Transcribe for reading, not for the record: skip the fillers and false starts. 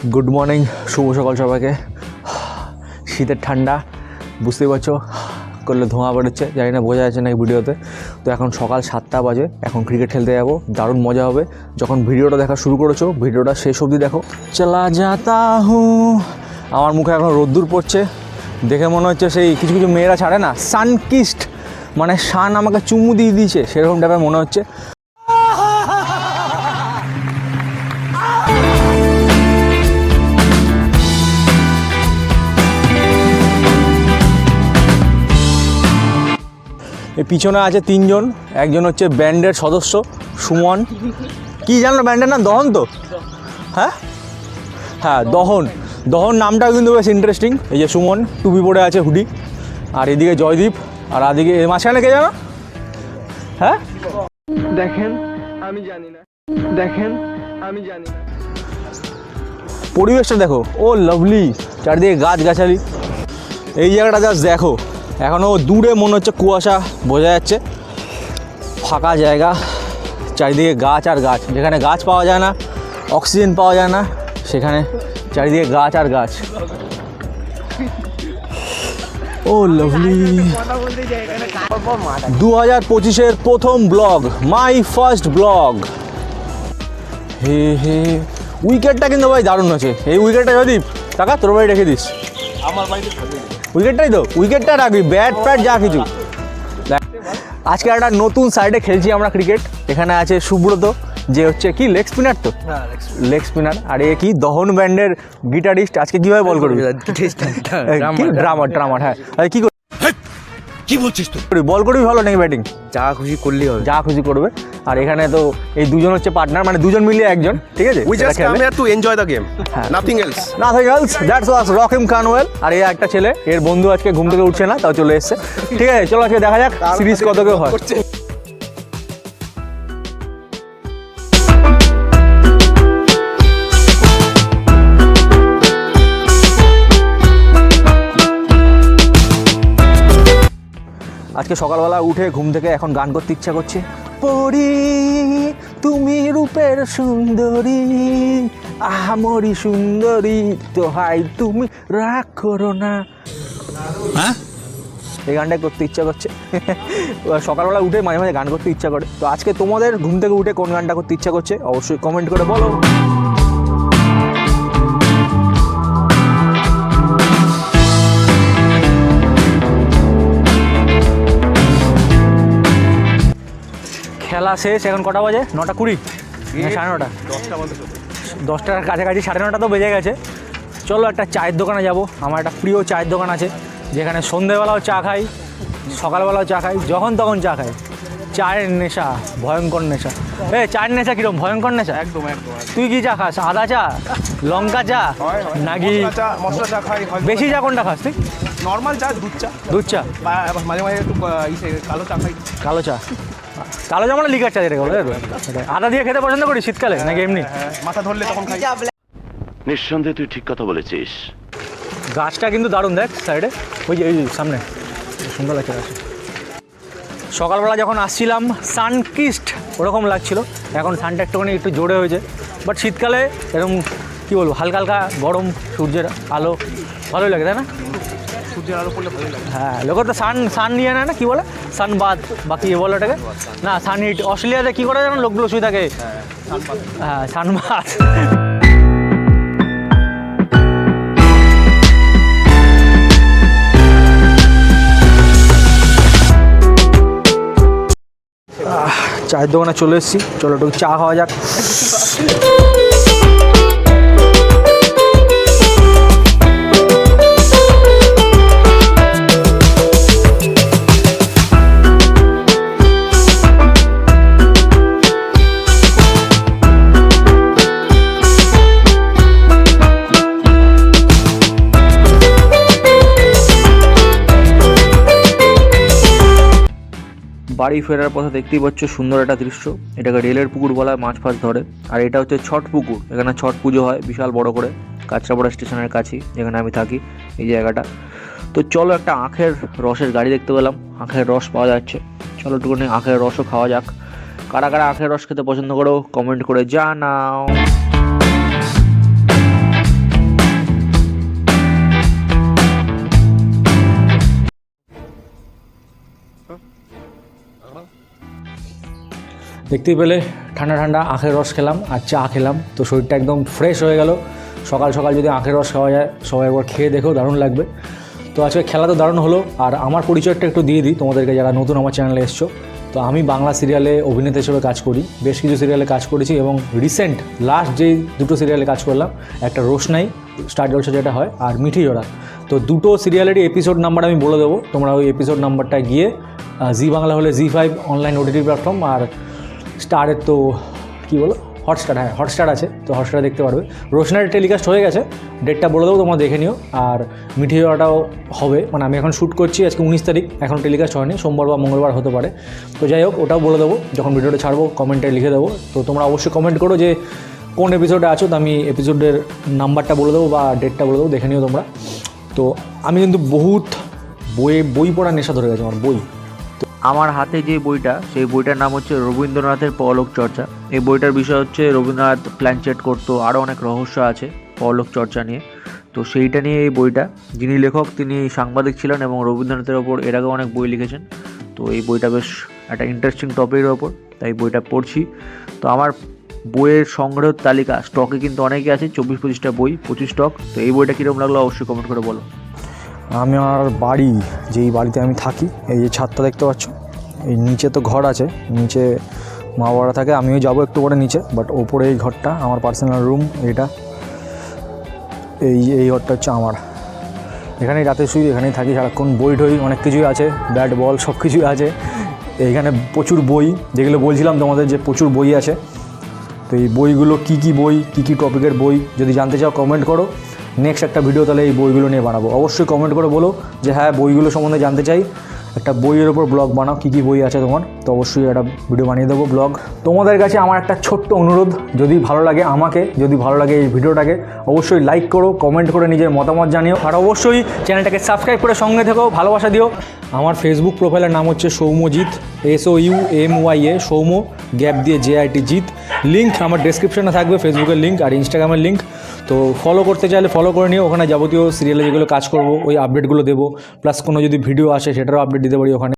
Good morning, শুভ সকাল সবাইকে। শীতের ঠান্ডা বুঝতেই পারছো, করলে ধোঁয়া বেরোচ্ছে, জানি না বোঝা যাচ্ছে নাকি ভিডিওতে। তো এখন সকাল 7টা বাজে, এখন ক্রিকেট খেলতে যাবো, দারুণ মজা হবে। যখন ভিডিওটা দেখা শুরু করেছো, ভিডিওটা শেষ অবধি দেখো। চলা যাতা হুঁ, আমার মুখে এখন রোদ্দুর পড়ছে, দেখে মনে হচ্ছে সেই কিছু কিছু মেয়েরা ছাড়ে না সানকিস্ট, মানে সান আমাকে চুমু দিয়ে দিয়েছে, সেরকম টাইপের মনে হচ্ছে। এই পিছনে আছে তিনজন, একজন হচ্ছে ব্যান্ডের সদস্য সুমন। কি জানো ব্যান্ডের নাম? দহন তো? হ্যাঁ হ্যাঁ, দহন। দহন নামটাও কিন্তু বেশ ইন্টারেস্টিং। এই যে সুমন টুপি পরে আছে, হুডি, আর এদিকে জয়দীপ, আর এদিকে মাঝখানে কে জানো? হ্যাঁ দেখেন আমি জানি না, দেখেন আমি জানি না। পরিবেশটা দেখো, ও লাভলি, চারিদিকে গাছগাছালি। এই জায়গাটা জাস্ট দেখো, এখনও দূরে মনে হচ্ছে কুয়াশা বোঝা যাচ্ছে, ফাঁকা জায়গা, চারিদিকে গাছ আর গাছ। যেখানে গাছ পাওয়া যায় না, অক্সিজেন পাওয়া যায় না, সেখানে চারিদিকে গাছ আর গাছ। ও লাভলি। 2025-এর প্রথম ব্লগ, মাই ফার্স্ট ব্লগ। হে হে, উইকেটটা কিন্তু ভাই দারুণ আছে। এই উইকেটটা যদি টাকা তোর বাড়ি রেখে দিস, আমার বাড়িতে উইকেটটাই তো, উইকেটটা রাখবি, ব্যাট ফ্যাট যা কিছু। আজকে একটা নতুন সাইডে খেলছি আমরা ক্রিকেট। এখানে আছে সুব্রত, যে হচ্ছে কি লেগ স্পিনার, তো লেগ স্পিনার। আর এ কি দহন ব্যান্ডের গিটারিস্ট। আজকে কিভাবে বল করবি? ড্রামার। হ্যাঁ, কি কি বলছিস তুই? বল করবি ভালো নাকি ব্যাটিং? যা খুশি করলেই হবে, যা খুশি করবে। আর এখানে তো এই দুজন হচ্ছে পার্টনার, মানে দুজন মিলিয়ে একজন, ঠিক আছে? We just come here to enjoy the game. Nothing else. Nothing else. That's was Rockham Canwell. আর এই একটা ছেলে, এর বন্ধু আজকে ঘুম থেকে উঠছে না, তাও চলে এসছে। ঠিক আছে, চলো আজকে দেখা যাক সিরিজ কত কেউ হয়। আজকে সকালবেলা উঠে ঘুম থেকে এখন গান করতে ইচ্ছা করছে। পরি তুমি রূপের সুন্দরী, আহামরি সুন্দরী, তো হাই তুমি রাগ করো না। হ্যাঁ, এই গানটা করতে ইচ্ছা করছে। সকালবেলা উঠে মাঝে মাঝে গান করতে ইচ্ছা করে। তো আজকে তোমাদের ঘুম থেকে উঠে কোন গানটা করতে ইচ্ছা করছে অবশ্যই কমেন্ট করে বলো। খেলা শেষ, এখন কটা বাজে? 9:20, 9:30, 10টার কাছাকাছি, 9:30 তো বেজে গেছে। চলো একটা চায়ের দোকানে যাব। আমার একটা প্রিয় চায়ের দোকান আছে, যেখানে সন্ধেবেলাও চা খাই, সকালবেলাও চা খাই, যখন তখন চা খাই। চায়ের নেশা, ভয়ঙ্কর নেশা। চায়ের নেশা কিরকম? ভয়ঙ্কর নেশা। একদম একদম। তুই কি চা খাস? আদা চা, লঙ্কা চা, নাকি মশলা চা খাই। বেশি চা কোনটা খাস তুই? নর্মাল চা, দুধ চা। দুধ চা, মাঝে মাঝে একটু কালো চা খাই। কালো চা। কালো চা মানে লিকার চা যেটা বলে। আদা দিয়ে খেতে পছন্দ করি শীতকালে, নাকি এমনি? মাথা ধরলে তখন খাই। নিঃসন্দেহে তুই ঠিক কথা বলেছিস। গাছটা কিন্তু দারুণ, দেখ সাইডে, ওই যে সামনে, সুন্দর লাগছে গাছ। সকালবেলা যখন আসছিলাম সানকিস্ট ওরকম লাগছিল, এখন সানটা একটুখানি একটু জোরে হয়েছে। বাট শীতকালে এরকম কী বলবো, হালকা হালকা গরম, সূর্যের আলো, ভালোই লাগে, তাই না? সূর্যের আলো পড়লে ভালোই লাগে। হ্যাঁ, লোকে তো সান নিয়ে নেয় না, কী বলে সানবাদ বা কী বলে ওটাকে, না সান হিট। অস্ট্রেলিয়াতে কী করে জানো লোকগুলো শুয়ে থাকে? হ্যাঁ, সানবাদ। চায়ের দোকানে চলে এসেছি, চলো একটু চা খাওয়া যাক। বাড়ি ফেরার পথে দেখতেই পাচ্ছ সুন্দর একটা দৃশ্য। এটাকে রেলের পুকুর বলা হয়, মাছ ফাছ ধরে। আর এটা হচ্ছে ছট পুকুর, এখানে ছট পুজো হয় বিশাল বড় করে, কাঁচরাপাড়া স্টেশনের কাছেই, যেখানে আমি থাকি, এই জায়গাটা। তো চলো একটা আখের রসের গাড়ি দেখতে পেলাম, আখের রস পাওয়া যাচ্ছে, চলো একটুখানি আখের রসও খাওয়া যাক। কারা কারা আখের রস খেতে পছন্দ করো কমেন্ট করে জানাও। দেখতেই পেলে ঠান্ডা ঠান্ডা আখের রস খেলাম আর চা খেলাম, তো শরীরটা একদম ফ্রেশ হয়ে গেল। সকাল সকাল যদি আখের রস খাওয়া যায় সবাই একবার খেয়ে দেখেও দারুণ লাগবে। তো আজকে খেলা তো দারুণ হলো। আর আমার পরিচয়টা একটু দিয়ে দিই তোমাদেরকে যারা নতুন আমার চ্যানেলে এসছো। তো আমি বাংলা সিরিয়ালে অভিনেতা হিসেবে কাজ করি, বেশ কিছু সিরিয়ালে কাজ করেছি এবং রিসেন্ট লাস্ট যেই দুটো সিরিয়ালে কাজ করলাম, একটা রোশনাই স্টার জলসা যেটা হয়, আর মিঠি জোড়া। তো দুটো সিরিয়ালেরই এপিসোড নাম্বার আমি বলে দেবো, তোমরা ওই এপিসোড নাম্বারটা গিয়ে জি বাংলা হলে জি5 অনলাইন ওটিটি প্ল্যাটফর্ম, আর স্টারের তো কী বলো হটস্টার, হ্যাঁ হটস্টার আছে, তো হটস্টারে দেখতে পারবে। রোশনাইয়ের টেলিকাস্ট হয়ে গেছে, ডেটটা বলে দেবো, তোমরা দেখে নিও। আর মিঠি জোড়াটাও হবে, মানে আমি এখন শ্যুট করছি, আজকে 19 তারিখ, এখন টেলিকাস্ট হয়নি, সোমবার বা মঙ্গলবার হতে পারে। তো যাই হোক, ওটাও বলে দেবো যখন ভিডিওটা ছাড়বো, কমেন্টে লিখে দেবো। তো তোমরা অবশ্যই কমেন্ট করো যে কোন এপিসোডে আছো, তো আমি এপিসোডের নাম্বারটা বলে দেবো বা ডেটটা বলে দেবো, দেখে নিও তোমরা। তো আমি কিন্তু বহুত বই পড়ার নেশা ধরে গেছে আমার, বই। আমার হাতে যে বইটা, সেই বইটার নাম হচ্ছে রবীন্দ্রনাথের পরলোক চর্চা। এই বইটার বিষয় হচ্ছে রবীন্দ্রনাথ প্ল্যানচেট করতো, আরও অনেক রহস্য আছে পরলোক চর্চা নিয়ে। তো সেইটা নিয়ে এই বইটা, যিনি লেখক তিনি সাংবাদিক ছিলেন এবং রবীন্দ্রনাথের ওপর এর আগেও অনেক বই লিখেছেন। তো এই বইটা বেশ একটা ইন্টারেস্টিং টপিকের ওপর, তাই বইটা পড়ছি। তো আমার বইয়ের সংগ্রহের তালিকা স্টকে কিন্তু অনেকই আছে, 24-25টা বই, 25 স্টক। তো এই বইটা কীরকম লাগলো অবশ্যই কমেন্ট করে বলো। আমি আমার বাড়ি, যেই বাড়িতে আমি থাকি, এই যে ছাদটা দেখতে পাচ্ছ, এই নিচে তো ঘর আছে, নিচে মা বাবারা থাকে, আমিও যাবো একটু করে নিচে, বাট ওপরে এই ঘরটা আমার পার্সোনাল রুম। এটা এই ঘরটা হচ্ছে আমার, এখানেই রাতে শুই, এখানেই থাকি সারাক্ষণ। বই টই অনেক কিছুই আছে, ব্যাট বল সব কিছুই আছে। এইখানে প্রচুর বই, যেগুলো বলছিলাম তোমাদের যে প্রচুর বই আছে। তো এই বইগুলো কী বই, কী টপিকের বই যদি জানতে চাও কমেন্ট করো, নেক্সট একটা ভিডিও তাহলে এই বইগুলো নিয়ে বানাবো। অবশ্যই কমেন্ট করে বলো যে হ্যাঁ বইগুলো সম্বন্ধে জানতে চাই, একটা বইয়ের ওপর ব্লগ বানাও, কী বই আছে তোমার, তো অবশ্যই একটা ভিডিও বানিয়ে দেবো ব্লগ। তোমাদের কাছে আমার একটা ছোট্ট অনুরোধ, যদি ভালো লাগে আমাকে, যদি ভালো লাগে এই ভিডিওটাকে, অবশ্যই লাইক করো, কমেন্ট করে নিজের মতামত জানিও, আর অবশ্যই চ্যানেলটাকে সাবস্ক্রাইব করে সঙ্গে থেকো, ভালোবাসা দিও। আমার ফেসবুক প্রোফাইলের নাম হচ্ছে সৌম্যজিৎ, SOUMYA, সৌম্য গ্যাপ দিয়ে JIT জিৎ। লিঙ্ক আমার ডেসক্রিপশনে থাকবে, ফেসবুকের লিঙ্ক আর ইনস্টাগ্রামের লিঙ্ক। তো ফলো করতে চাইলে ফলো করে নিও, ওখানে যাবতীয় সিরিয়ালে যেগুলো কাজ করবো ওই আপডেটগুলো দেবো, প্লাস কোনো যদি ভিডিও আসে সেটারও আপডেট দিতে পারি ওখানে।